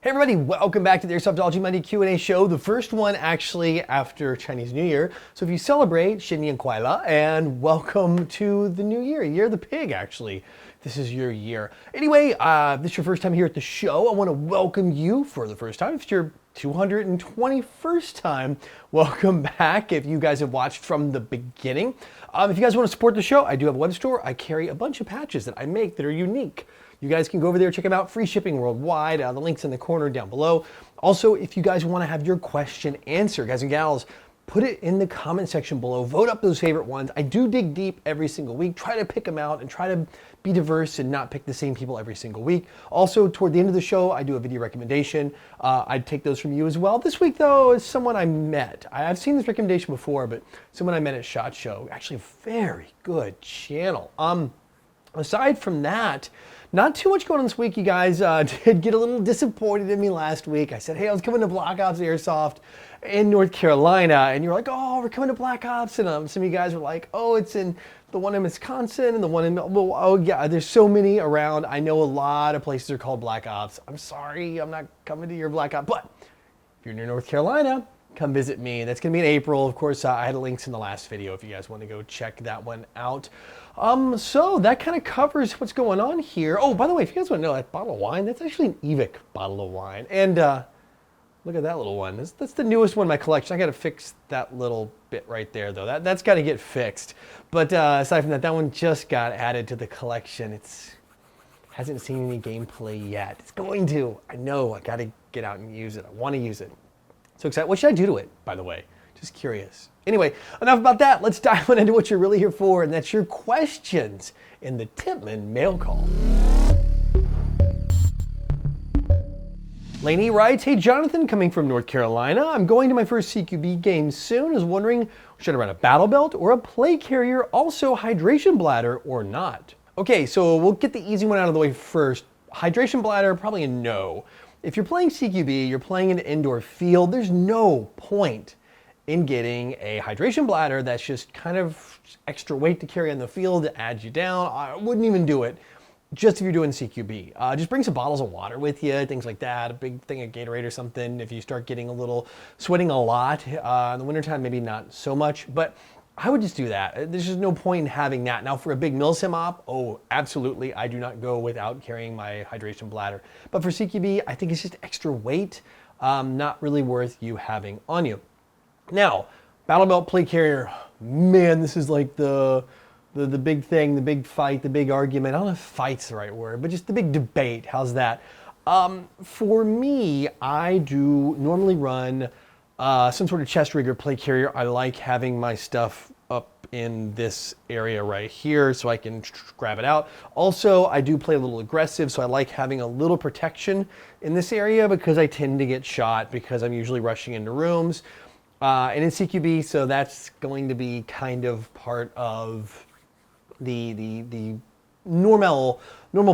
Hey everybody, welcome back to the Airsoftology Monday Q&A Show, the first one actually after Chinese New Year. So if you celebrate, 新年快乐, and welcome to the new year, Year of the Pig actually. This is your year. Anyway, this is your first time here at the show. I want to welcome you for the first time. If it's your 221st time, welcome back if you guys have watched from the beginning. If you guys want to support the show, I do have a web store. I carry a bunch of patches that I make that are unique. You guys can go over there, check them out, free shipping worldwide. The link's in the corner down below. Also, if you guys want to have your question answered, guys and gals, put it in the comment section below. Vote up those favorite ones. I do dig deep every single week, try to pick them out and try to be diverse and not pick the same people every single week. Also, toward the end of the show, I do a video recommendation. I'd take those from you as well. This week, though, is someone I met. I've seen this recommendation before, but someone I met at SHOT Show. Actually, a very good channel. Aside from that, not too much going on this week, you guys. Did get a little disappointed in me last week. I said, hey, I was coming to Black Ops Airsoft in North Carolina, and you were like, oh, we're coming to Black Ops, and some of you guys were like, oh, it's in the one in Wisconsin and the one in, well, oh yeah, there's so many around. I know a lot of places are called Black Ops. I'm sorry, I'm not coming to your Black Ops, but if you're near North Carolina, come visit me. That's gonna be in April. Of course, I had links in the last video if you guys want to go check that one out. So that kind of covers what's going on here. Oh, by the way, if you guys want to know, that bottle of wine, that's actually an EVIC bottle of wine. And look at that little one. That's the newest one in my collection. I got to fix that little bit right there, though. That's got to get fixed. But aside from that, that one just got added to the collection. It's hasn't seen any gameplay yet. It's going to. I know. I got to get out and use it. I want to use it. So excited. What should I do to it, by the way? Just curious. Anyway, enough about that. Let's dive into what you're really here for, and that's your questions in the Tippmann mail call. Lainey writes, hey Jonathan, coming from North Carolina. I'm going to my first CQB game soon. I was wondering, should I run a battle belt or a play carrier, also hydration bladder or not? Okay, so we'll get the easy one out of the way first. Hydration bladder, probably a no. If you're playing CQB, you're playing in an indoor field, there's no point in getting a hydration bladder that's just kind of extra weight to carry on the field that adds you down. I wouldn't even do it just if you're doing CQB. Just bring some bottles of water with you, things like that, a big thing of Gatorade or something. If you start getting sweating a lot, in the wintertime maybe not so much, but I would just do that. There's just no point in having that. Now for a big milsim op, oh, absolutely, I do not go without carrying my hydration bladder. But for CQB, I think it's just extra weight, not really worth you having on you. Now, battle belt play carrier, man, this is like the big thing, the big fight, the big argument. I don't know if fight's the right word, but just the big debate. How's that? For me, I do normally run some sort of chest rig or play carrier. I like having my stuff up in this area right here so I can grab it out. Also, I do play a little aggressive, so I like having a little protection in this area because I tend to get shot because I'm usually rushing into rooms. And in CQB, so that's going to be kind of part of the normal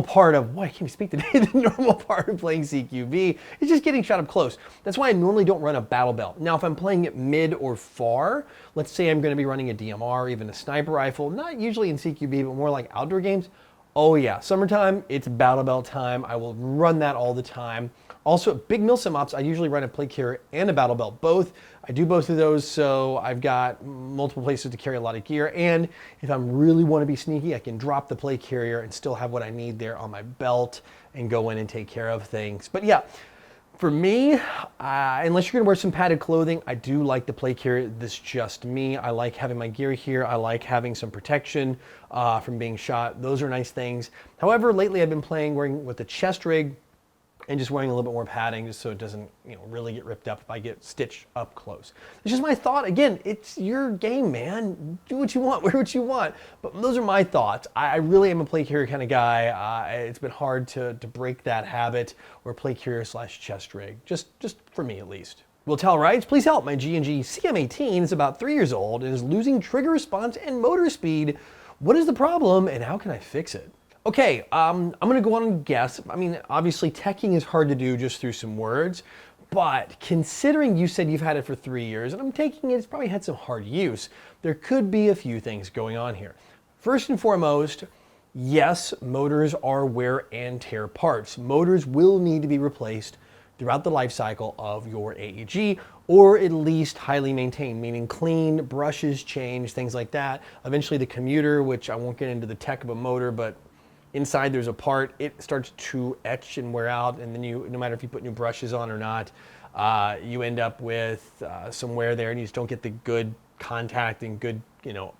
part of, boy, I can't even speak today, the normal part of playing CQB is just getting shot up close. That's why I normally don't run a battle belt. Now, if I'm playing it mid or far, let's say I'm going to be running a DMR, even a sniper rifle, not usually in CQB, but more like outdoor games. Oh yeah, summertime, it's battle belt time. I will run that all the time. Also, big milsim ops, I usually run a play carrier and a battle belt, both. I do both of those, so I've got multiple places to carry a lot of gear. And if I really want to be sneaky, I can drop the play carrier and still have what I need there on my belt and go in and take care of things. But yeah, for me, unless you're going to wear some padded clothing, I do like the play carrier. This is just me. I like having my gear here. I like having some protection from being shot. Those are nice things. However, lately I've been wearing with the chest rig and just wearing a little bit more padding just so it doesn't, really get ripped up if I get stitched up close. It's just my thought. Again, it's your game, man. Do what you want, wear what you want. But those are my thoughts. I really am a play carrier kind of guy. It's been hard to break that habit or play carrier / chest rig, just for me at least. Will Tell writes, please help. My G&G CM18 is about 3 years old and is losing trigger response and motor speed. What is the problem and how can I fix it? Okay, I'm gonna go on and guess. I mean, obviously teching is hard to do just through some words, but considering you said you've had it for 3 years, and I'm taking it's probably had some hard use, there could be a few things going on here. First and foremost, yes, motors are wear and tear parts. Motors will need to be replaced throughout the life cycle of your AEG, or at least highly maintained, meaning clean, brushes changed, things like that. Eventually the commuter, which I won't get into the tech of a motor, but inside there's a part, it starts to etch and wear out, and then no matter if you put new brushes on or not, you end up with some wear there, and you just don't get the good contact and good,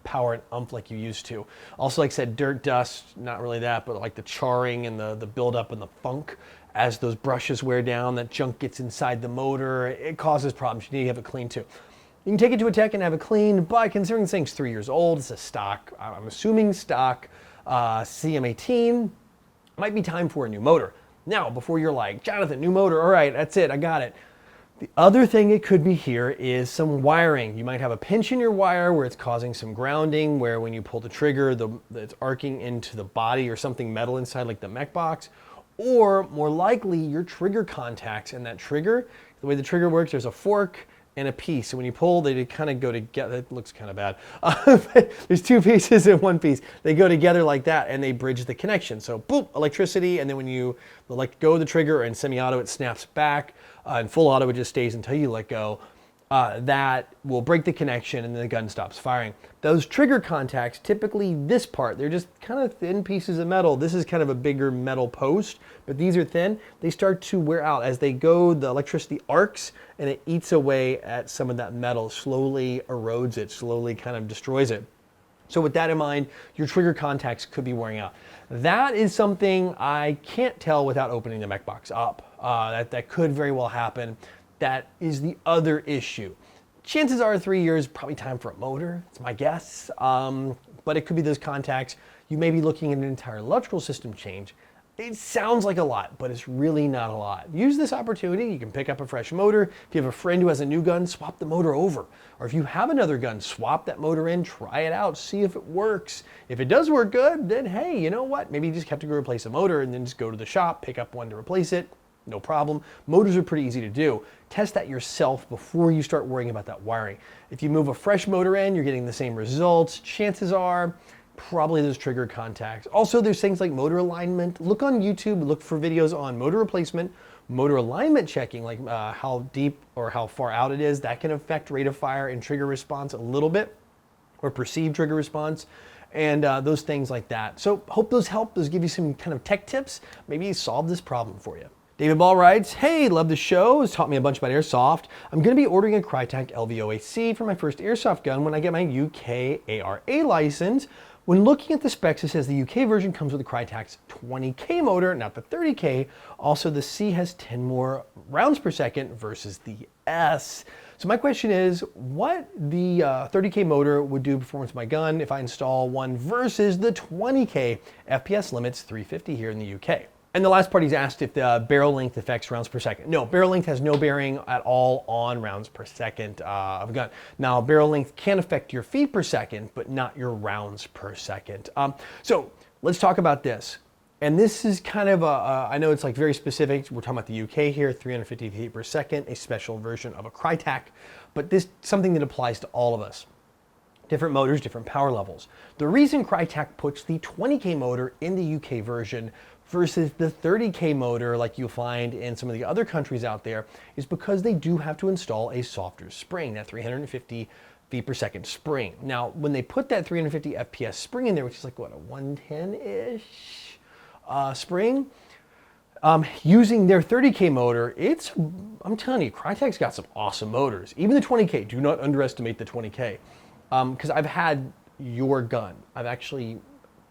power and umph like you used to. Also, like I said, dirt, dust, not really that, but like the charring and the buildup and the funk as those brushes wear down, that junk gets inside the motor, it causes problems. You need to have it cleaned too. You can take it to a tech and have it cleaned, but considering this thing's 3 years old, it's a stock, I'm assuming stock CM18, might be time for a new motor. Now, before you're like, Jonathan, new motor, all right, that's it, I got it. The other thing it could be here is some wiring. You might have a pinch in your wire where it's causing some grounding, where when you pull the trigger, it's arcing into the body or something metal inside like the mech box. Or more likely your trigger contacts, and that trigger, the way the trigger works, there's a fork and a piece. So when you pull, they kind of go together. It looks kind of bad. There's two pieces and one piece. They go together like that and they bridge the connection. So boop, electricity, and then when you let go of the trigger, and semi-auto, it snaps back, and full auto, it just stays until you let go. That will break the connection and then the gun stops firing. Those trigger contacts, typically this part, they're just kind of thin pieces of metal. This is kind of a bigger metal post, but these are thin. They start to wear out. As they go, the electricity arcs and it eats away at some of that metal, slowly erodes it, slowly kind of destroys it. So with that in mind, your trigger contacts could be wearing out. That is something I can't tell without opening the mech box up. That could very well happen. That is the other issue. Chances are 3 years, probably time for a motor, it's my guess. But it could be those contacts. You may be looking at an entire electrical system change. It sounds like a lot, but it's really not a lot. Use this opportunity. You can pick up a fresh motor. If you have a friend who has a new gun, swap the motor over. Or if you have another gun, swap that motor in, try it out, see if it works. If it does work good, then hey, you know what? Maybe you just have to go replace a motor and then just go to the shop, pick up one to replace it. No problem. Motors are pretty easy to do. Test that yourself before you start worrying about that wiring. If you move a fresh motor in, you're getting the same results. Chances are probably those trigger contacts. Also, there's things like motor alignment. Look on YouTube, look for videos on motor replacement, motor alignment checking, like how deep or how far out it is. That can affect rate of fire and trigger response a little bit, or perceived trigger response, and those things like that. So hope those help. Those give you some kind of tech tips. Maybe solve this problem for you. David Ball writes, hey, love the show. It's taught me a bunch about airsoft. I'm going to be ordering a Krytac LVOAC for my first airsoft gun when I get my UK ARA license. When looking at the specs, it says the UK version comes with the Krytac's 20K motor, not the 30K. Also, the C has 10 more rounds per second versus the S. So my question is, what the 30K motor would do performance of my gun if I install one versus the 20K? FPS limits 350 here in the UK. And the last part, he's asked if the barrel length affects rounds per second. No, barrel length has no bearing at all on rounds per second of a gun. Now, barrel length can affect your feet per second, but not your rounds per second. So let's talk about this. And this is kind of I know it's like very specific. We're talking about the UK here, 350 feet per second, a special version of a Krytac, but this is something that applies to all of us. Different motors, different power levels. The reason Krytac puts the 20K motor in the UK version versus the 30K motor like you'll find in some of the other countries out there is because they do have to install a softer spring, that 350 feet per second spring. Now, when they put that 350 FPS spring in there, which is like what, a 110-ish spring, using their 30K motor, I'm telling you, Krytac's got some awesome motors. Even the 20K, do not underestimate the 20K. Because I've had your gun. I've actually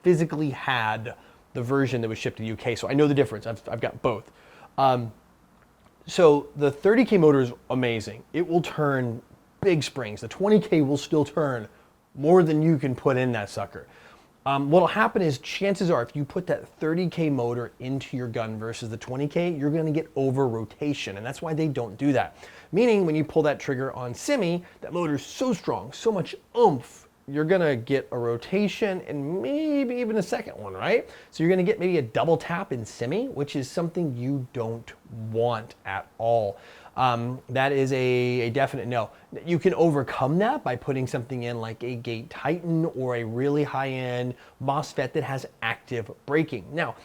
physically had the version that was shipped to the UK, so I know the difference. I've got both. So the 30K motor is amazing. It will turn big springs. The 20K will still turn more than you can put in that sucker. What'll happen is, chances are, if you put that 30K motor into your gun versus the 20K, you're gonna get over rotation, and that's why they don't do that. Meaning, when you pull that trigger on semi, that motor's so strong, so much oomph, you're gonna get a rotation and maybe even a second one, right? So you're gonna get maybe a double tap in semi, which is something you don't want at all. That is a definite no. You can overcome that by putting something in like a Gate Titan or a really high-end MOSFET that has active braking. Now,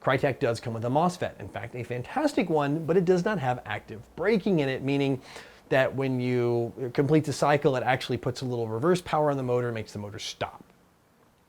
Krytac does come with a MOSFET. In fact, a fantastic one, but it does not have active braking in it, meaning that when you complete the cycle, it actually puts a little reverse power on the motor, makes the motor stop.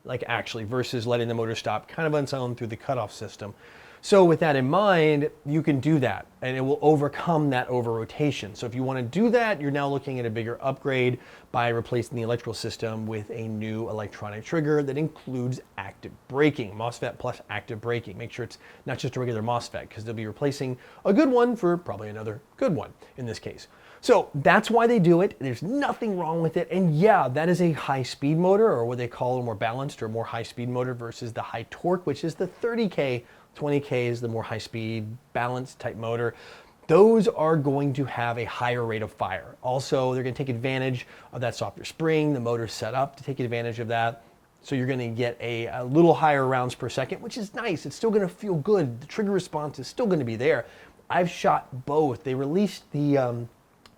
Like actually, versus letting the motor stop kind of on its own through the cutoff system. So with that in mind, you can do that and it will overcome that over rotation. So if you want to do that, you're now looking at a bigger upgrade by replacing the electrical system with a new electronic trigger that includes active braking, MOSFET plus active braking. Make sure it's not just a regular MOSFET because they'll be replacing a good one for probably another good one in this case. So that's why they do it. There's nothing wrong with it. And yeah, that is a high speed motor, or what they call a more balanced or more high speed motor, versus the high torque, which is the 30K. 20K is the more high speed balanced type motor. Those are going to have a higher rate of fire. Also, they're going to take advantage of that softer spring. The motor's set up to take advantage of that. So you're going to get a little higher rounds per second, which is nice. It's still going to feel good. The trigger response is still going to be there. I've shot both. They released the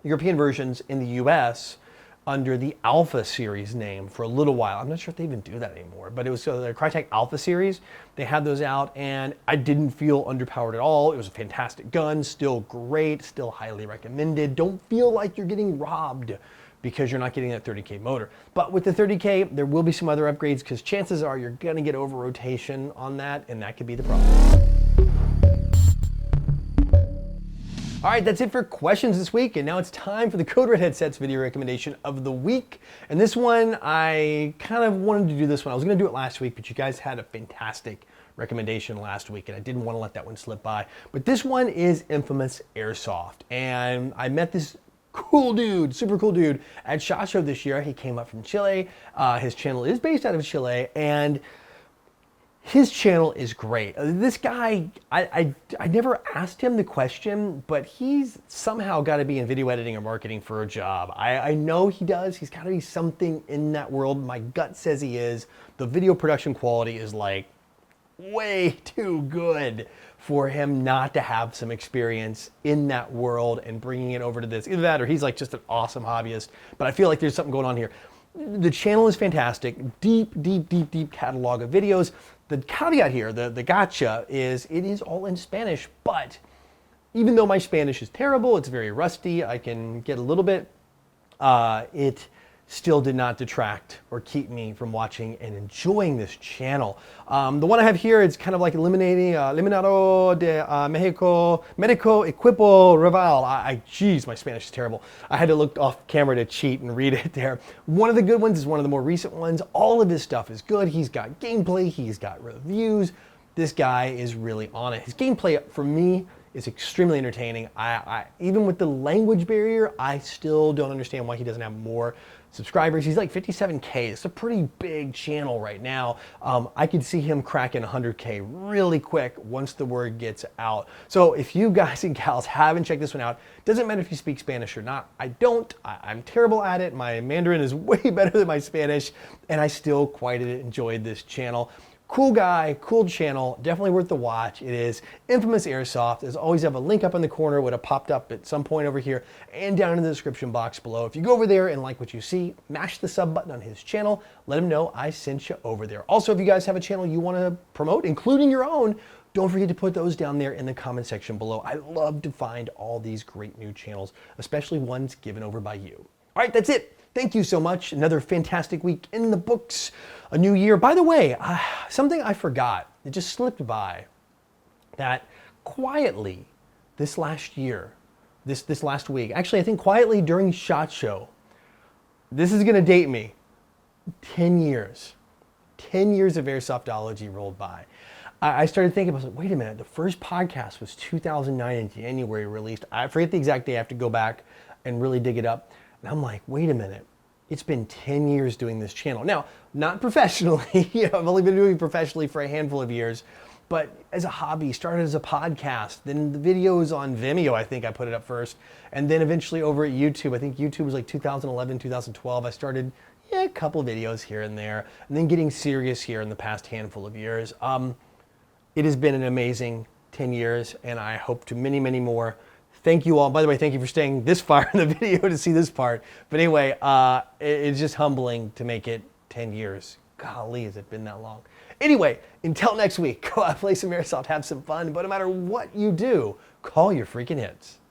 European versions in the US under the Alpha series name for a little while. I'm not sure if they even do that anymore, but it was the Krytac Alpha series. They had those out and I didn't feel underpowered at all. It was a fantastic gun, still great, still highly recommended. Don't feel like you're getting robbed because you're not getting that 30K motor. But with the 30K, there will be some other upgrades because chances are you're gonna get over rotation on that and that could be the problem. All right, that's it for questions this week, and now it's time for the Code Red Headsets video recommendation of the week. And this one, I kind of wanted to do this one. I was gonna do it last week, but you guys had a fantastic recommendation last week, and I didn't want to let that one slip by. But this one is Infamous Airsoft, and I met this cool dude, super cool dude, at SHOT Show this year. He came up from Chile. His channel is based out of Chile, and his channel is great. This guy, I never asked him the question, but he's somehow got to be in video editing or marketing for a job. I know he does. He's got to be something in that world. My gut says he is. The video production quality is like way too good for him not to have some experience in that world and bringing it over to this. Either that or he's like just an awesome hobbyist, but I feel like there's something going on here. The channel is fantastic. Deep catalog of videos. The caveat here, the gotcha, is it is all in Spanish, but even though my Spanish is terrible, it's very rusty, I can get a little bit, it still did not detract or keep me from watching and enjoying this channel. The one I have here, it's kind of like Eliminado de Mexico, Medico Equipo Rival. Geez, my Spanish is terrible. I had to look off camera to cheat and read it there. One of the good ones is one of the more recent ones. All of his stuff is good. He's got gameplay, he's got reviews. This guy is really on it. His gameplay, for me, is extremely entertaining. Even with the language barrier, I still don't understand why he doesn't have more subscribers. He's like 57K. It's a pretty big channel right now. I could see him cracking 100K really quick once the word gets out. So if you guys and gals haven't checked this one out, doesn't matter if you speak Spanish or not. I don't. I'm terrible at it. My Mandarin is way better than my Spanish, and I still quite enjoyed this channel. Cool guy, cool channel, definitely worth the watch. It is Infamous Airsoft. As always, I have a link up in the corner, would have popped up at some point over here and down in the description box below. If you go over there and like what you see, mash the sub button on his channel. Let him know I sent you over there. Also, if you guys have a channel you want to promote, including your own, don't forget to put those down there in the comment section below. I love to find all these great new channels, especially ones given over by you. All right, that's it. Thank you so much. Another fantastic week in the books. A new year. By the way, something I forgot, it just slipped by, that quietly this last year, this last week, actually I think quietly during SHOT Show, this is gonna date me, 10 years. 10 years of Airsoftology rolled by. I started thinking, I was like, wait a minute, the first podcast was 2009 in January released. I forget the exact day, I have to go back and really dig it up. And I'm like, wait a minute, it's been 10 years doing this channel. Now, not professionally, I've only been doing it professionally for a handful of years, but as a hobby, started as a podcast, then the videos on Vimeo, I think I put it up first, and then eventually over at YouTube. I think YouTube was like 2011, 2012. I started a couple videos here and there, and then getting serious here in the past handful of years. It has been an amazing 10 years, and I hope to many, many more. Thank you all. By the way, thank you for staying this far in the video to see this part. But anyway, it's just humbling to make it 10 years. Golly, has it been that long? Anyway, until next week, go out, play some airsoft, have some fun, but no matter what you do, call your freaking hits.